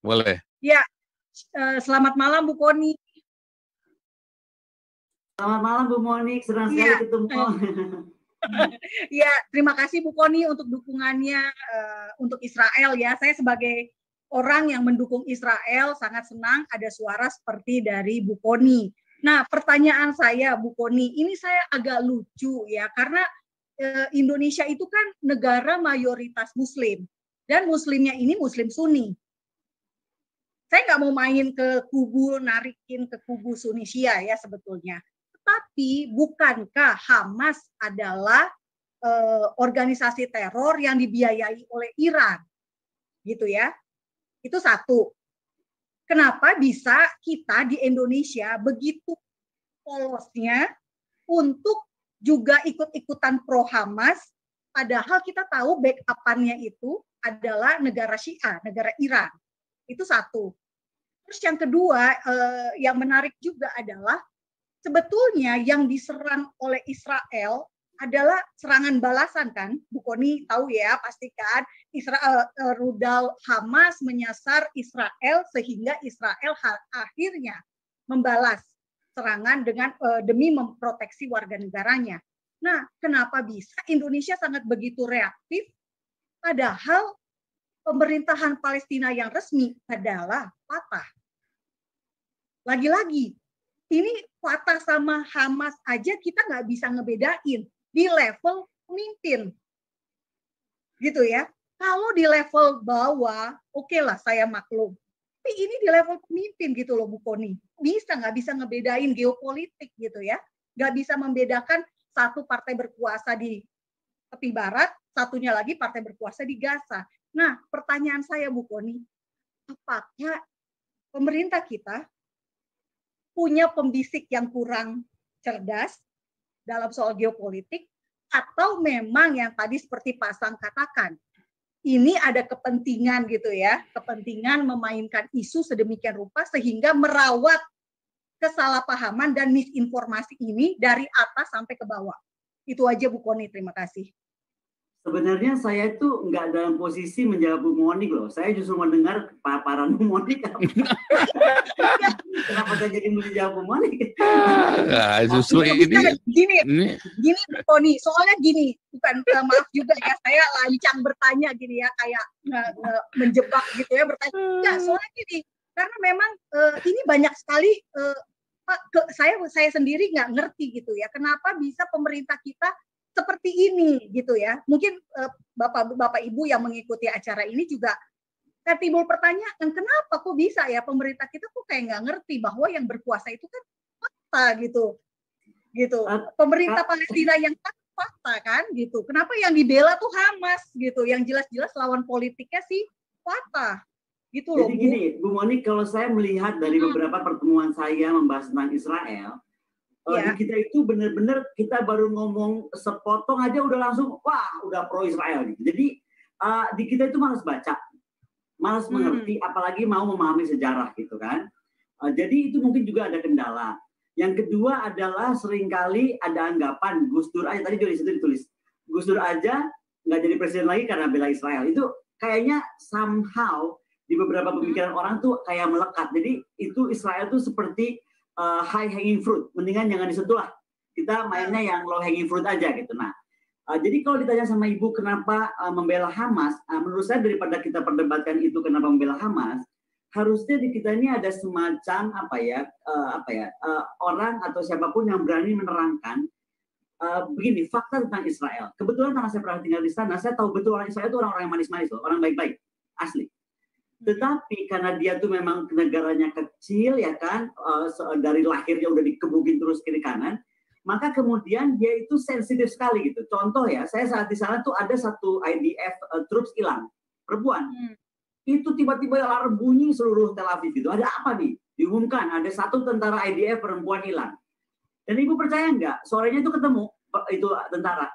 Boleh. Ya, selamat malam Bu Koni. Selamat malam Bu Monik, senang sekali ketemu. Ya, terima kasih Bu Koni untuk dukungannya untuk Israel ya. Saya sebagai orang yang mendukung Israel sangat senang ada suara seperti dari Bu Koni. Nah, pertanyaan saya Bu Koni, ini saya agak lucu ya, karena Indonesia itu kan negara mayoritas Muslim dan Muslimnya ini Muslim Sunni. Saya nggak mau main ke kubu, narikin ke kubu Sunni Syiah ya sebetulnya. Tapi bukankah Hamas adalah organisasi teror yang dibiayai oleh Iran? Gitu ya. Itu satu. Kenapa bisa kita di Indonesia begitu polosnya untuk juga ikut-ikutan pro Hamas, padahal kita tahu backup-annya itu adalah negara Syiah, negara Iran. Itu satu. Terus yang kedua, yang menarik juga adalah sebetulnya yang diserang oleh Israel adalah serangan balasan kan, Bu Koni tahu ya pastikan Israel rudal Hamas menyasar Israel sehingga Israel akhirnya membalas serangan dengan demi memproteksi warga negaranya. Nah, kenapa bisa Indonesia sangat begitu reaktif padahal pemerintahan Palestina yang resmi adalah Fatah. Lagi-lagi ini Fatah sama Hamas aja kita nggak bisa ngebedain di level pemimpin, gitu ya. Kalau di level bawah, oke lah saya maklum. Tapi ini di level pemimpin gitu loh Bu Koni. Nggak bisa ngebedain geopolitik gitu ya. Nggak bisa membedakan satu partai berkuasa di tepi barat, satunya lagi partai berkuasa di Gaza. Nah, pertanyaan saya Bu Koni, apakah pemerintah kita punya pembisik yang kurang cerdas dalam soal geopolitik, atau memang yang tadi seperti Pak Sang katakan, ini ada kepentingan gitu ya, kepentingan memainkan isu sedemikian rupa sehingga merawat kesalahpahaman dan misinformasi ini dari atas sampai ke bawah. Itu aja Bu Koni, terima kasih. Sebenarnya saya itu nggak dalam posisi menjawab Bu Monik loh. Saya justru mendengar paparan Bu Monik. Kenapa saya jadi menjawab Bu Monik? Justru gini Bu Koni. Soalnya gini, bukan maaf juga ya, saya lancang bertanya gini ya, kayak menjebak gitu ya bertanya. Enggak, soalnya gini, karena memang ini banyak sekali saya sendiri nggak ngerti gitu ya, kenapa bisa pemerintah kita seperti ini gitu ya. Mungkin Bapak Ibu yang mengikuti acara ini juga kan timbul pertanyaan, kenapa kok bisa ya pemerintah kita kok kayak nggak ngerti bahwa yang berkuasa itu kan Fatah gitu. Pemerintah Palestina yang Fatah kan gitu. Kenapa yang dibela tuh Hamas gitu, yang jelas-jelas lawan politiknya sih Fatah. Gitu loh. Jadi gini, Bu Monik, kalau saya melihat dari beberapa pertemuan saya membahas tentang Israel, di kita itu benar-benar kita baru ngomong sepotong aja udah langsung wah udah pro Israel gitu. Jadi di kita itu malas baca, malas mengerti, apalagi mau memahami sejarah gitu kan. Jadi itu mungkin juga ada kendala. Yang kedua adalah seringkali ada anggapan Gus Dur aja, tadi juga di situ ditulis Gus Dur aja nggak jadi presiden lagi karena bela Israel. Itu kayaknya somehow di beberapa pemikiran orang tuh kayak melekat. Jadi itu Israel tuh seperti high hanging fruit, mendingan jangan disentuh lah. Kita mainnya yang low hanging fruit aja gitu. Nah, jadi kalau ditanya sama Ibu kenapa membela Hamas, menurut saya daripada kita perdebatkan itu kenapa membela Hamas, harusnya di kita ini ada semacam orang atau siapapun yang berani menerangkan begini fakta tentang Israel. Kebetulan karena saya pernah tinggal di sana, saya tahu betul orang Israel itu orang-orang yang manis-manis loh, orang baik-baik, asli. Tetapi karena dia tuh memang negaranya kecil ya kan, dari lahirnya udah dikebukin terus kiri kanan, maka kemudian dia itu sensitif sekali gitu. Contoh ya, saya saat di sana tuh ada satu IDF troops hilang, perempuan. Itu tiba-tiba alarm bunyi seluruh Tel Aviv gitu. Ada apa nih? Diumumkan ada satu tentara IDF perempuan hilang. Dan Ibu percaya nggak? Sorenya tuh ketemu itu tentara.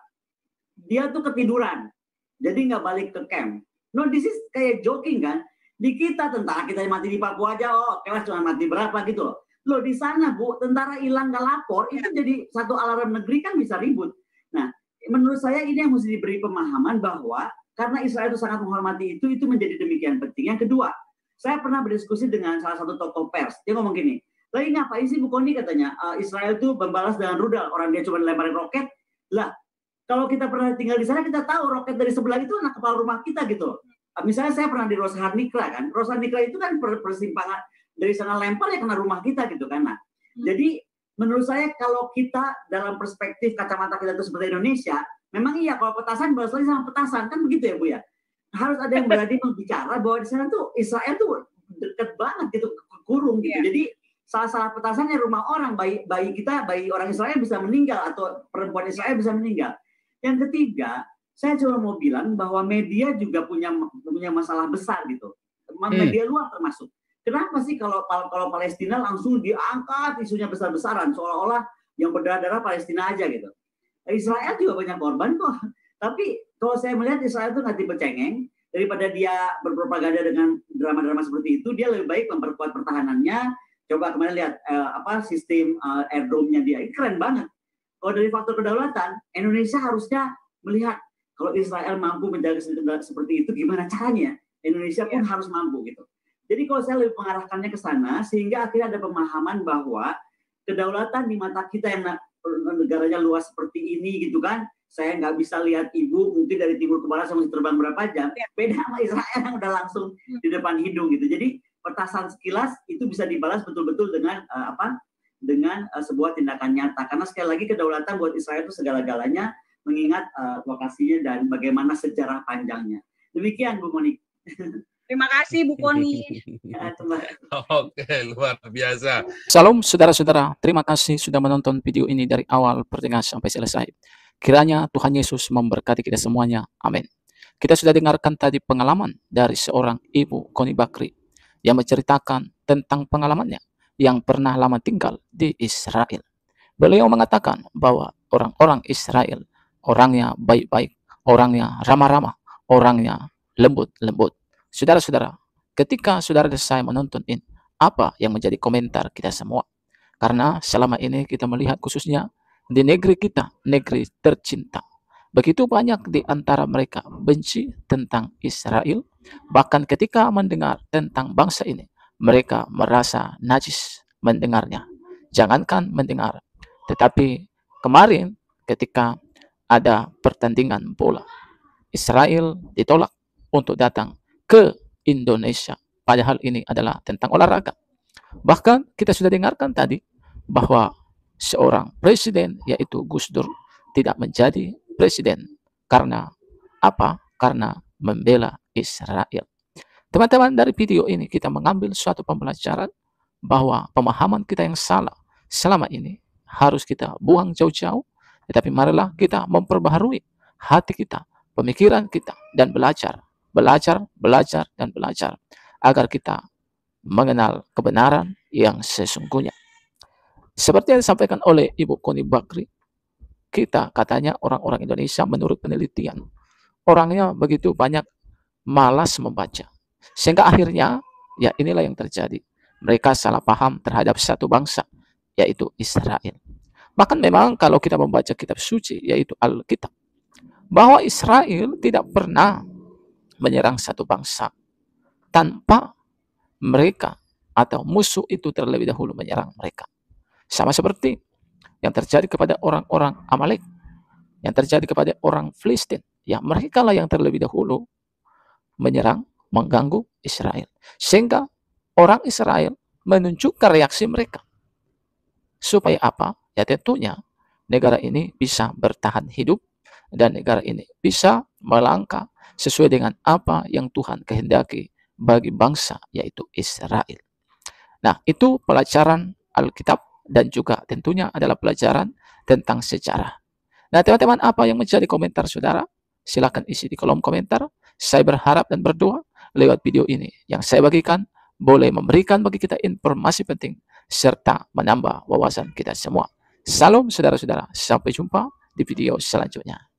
Dia tuh ketiduran, jadi nggak balik ke camp. No, this is kayak joking kan? Di kita tentara kita mati di Papua aja, kelas cuma mati berapa gitu loh. Loh di sana Bu, tentara hilang nggak lapor, itu jadi satu alarm negeri kan bisa ribut. Nah, menurut saya ini yang mesti diberi pemahaman bahwa karena Israel itu sangat menghormati itu menjadi demikian penting. Yang kedua, Saya pernah berdiskusi dengan salah satu tokoh pers. Dia ngomong gini, lagi ngapain sih Bu Kony katanya, Israel tuh membalas dengan rudal, orang dia cuma lemparin roket. Lah, kalau kita pernah tinggal di sana, kita tahu roket dari sebelah itu anak kepala rumah kita gitu. Misalnya saya pernah di Rosaharnikra kan, Rosaharnikra itu kan persimpangan dari sana lempar ya kena rumah kita gitu kan. Nah, jadi menurut saya kalau kita dalam perspektif kacamata kita itu seperti Indonesia, memang iya kalau petasan balas lagi sama petasan kan begitu ya Bu ya. Harus ada yang berani membicara bahwa di sana tuh Israel tuh deket banget gitu, kurung gitu. Yeah. Jadi salah petasannya rumah orang, bayi kita, bayi orang Israel bisa meninggal atau perempuan Israel bisa meninggal. Yang ketiga, saya cuma mau bilang bahwa media juga punya masalah besar gitu. Media luar termasuk. Kenapa sih kalau Palestina langsung diangkat isunya besar-besaran seolah-olah yang berdarah-darah Palestina aja gitu. Israel juga banyak korban kok. Tapi kalau saya melihat Israel itu nggak tipe cengeng, daripada dia berpropaganda dengan drama-drama seperti itu, dia lebih baik memperkuat pertahanannya. Coba kemarin lihat sistem airdrome-nya dia, ini keren banget. Kalau dari faktor kedaulatan, Indonesia harusnya melihat kalau Israel mampu menjaga seperti itu, gimana caranya? Indonesia pun harus mampu gitu. Jadi kalau saya lebih mengarahkannya ke sana, sehingga akhirnya ada pemahaman bahwa kedaulatan di mata kita yang negaranya luas seperti ini gitu kan, saya nggak bisa lihat ibu mungkin dari timur ke barat sama terbang berapa jam, beda sama Israel yang udah langsung di depan hidung gitu. Jadi petasan sekilas itu bisa dibalas betul-betul dengan dengan sebuah tindakan nyata. Karena sekali lagi kedaulatan buat Israel itu segala-galanya, mengingat lokasinya dan bagaimana sejarah panjangnya. Demikian Bu Monique. Terima kasih Bu Kony. Oke, luar biasa. Salam saudara-saudara, terima kasih sudah menonton video ini dari awal pertengahan sampai selesai. Kiranya Tuhan Yesus memberkati kita semuanya. Amin. Kita sudah dengarkan tadi pengalaman dari seorang Ibu Kony Bakri yang menceritakan tentang pengalamannya yang pernah lama tinggal di Israel. Beliau mengatakan bahwa orang-orang Israel orangnya baik-baik, orangnya ramah-ramah, orangnya lembut-lembut. Saudara-saudara, ketika saudara dan saya menonton ini, apa yang menjadi komentar kita semua? Karena selama ini kita melihat khususnya di negeri kita, negeri tercinta, begitu banyak di antara mereka benci tentang Israel. Bahkan ketika mendengar tentang bangsa ini, mereka merasa najis mendengarnya. Jangankan mendengar, tetapi kemarin ketika ada pertandingan bola, Israel ditolak untuk datang ke Indonesia. Padahal ini adalah tentang olahraga. Bahkan kita sudah dengarkan tadi bahwa seorang presiden yaitu Gus Dur tidak menjadi presiden karena apa? Karena membela Israel. Teman-teman, dari video ini kita mengambil suatu pembelajaran bahwa pemahaman kita yang salah selama ini harus kita buang jauh-jauh, tetapi marilah kita memperbaharui hati kita, pemikiran kita, dan belajar, dan belajar agar kita mengenal kebenaran yang sesungguhnya. Seperti yang disampaikan oleh Ibu Kony Bakri, kita katanya orang-orang Indonesia menurut penelitian, orangnya begitu banyak malas membaca. Sehingga akhirnya, ya inilah yang terjadi. Mereka salah paham terhadap satu bangsa, yaitu Israel. Bahkan memang kalau kita membaca kitab suci, yaitu Alkitab, bahwa Israel tidak pernah menyerang satu bangsa tanpa mereka atau musuh itu terlebih dahulu menyerang mereka. Sama seperti yang terjadi kepada orang-orang Amalek, yang terjadi kepada orang Filistin. Ya, mereka lah yang terlebih dahulu menyerang, mengganggu Israel. Sehingga orang Israel menunjukkan reaksi mereka. Supaya apa? Ya tentunya negara ini bisa bertahan hidup dan negara ini bisa melangkah sesuai dengan apa yang Tuhan kehendaki bagi bangsa, yaitu Israel. Nah, itu pelajaran Alkitab dan juga tentunya adalah pelajaran tentang sejarah. Nah, teman-teman, apa yang menjadi komentar saudara? Silakan isi di kolom komentar. Saya berharap dan berdoa lewat video ini yang saya bagikan boleh memberikan bagi kita informasi penting serta menambah wawasan kita semua. Salam saudara-saudara, sampai jumpa di video selanjutnya.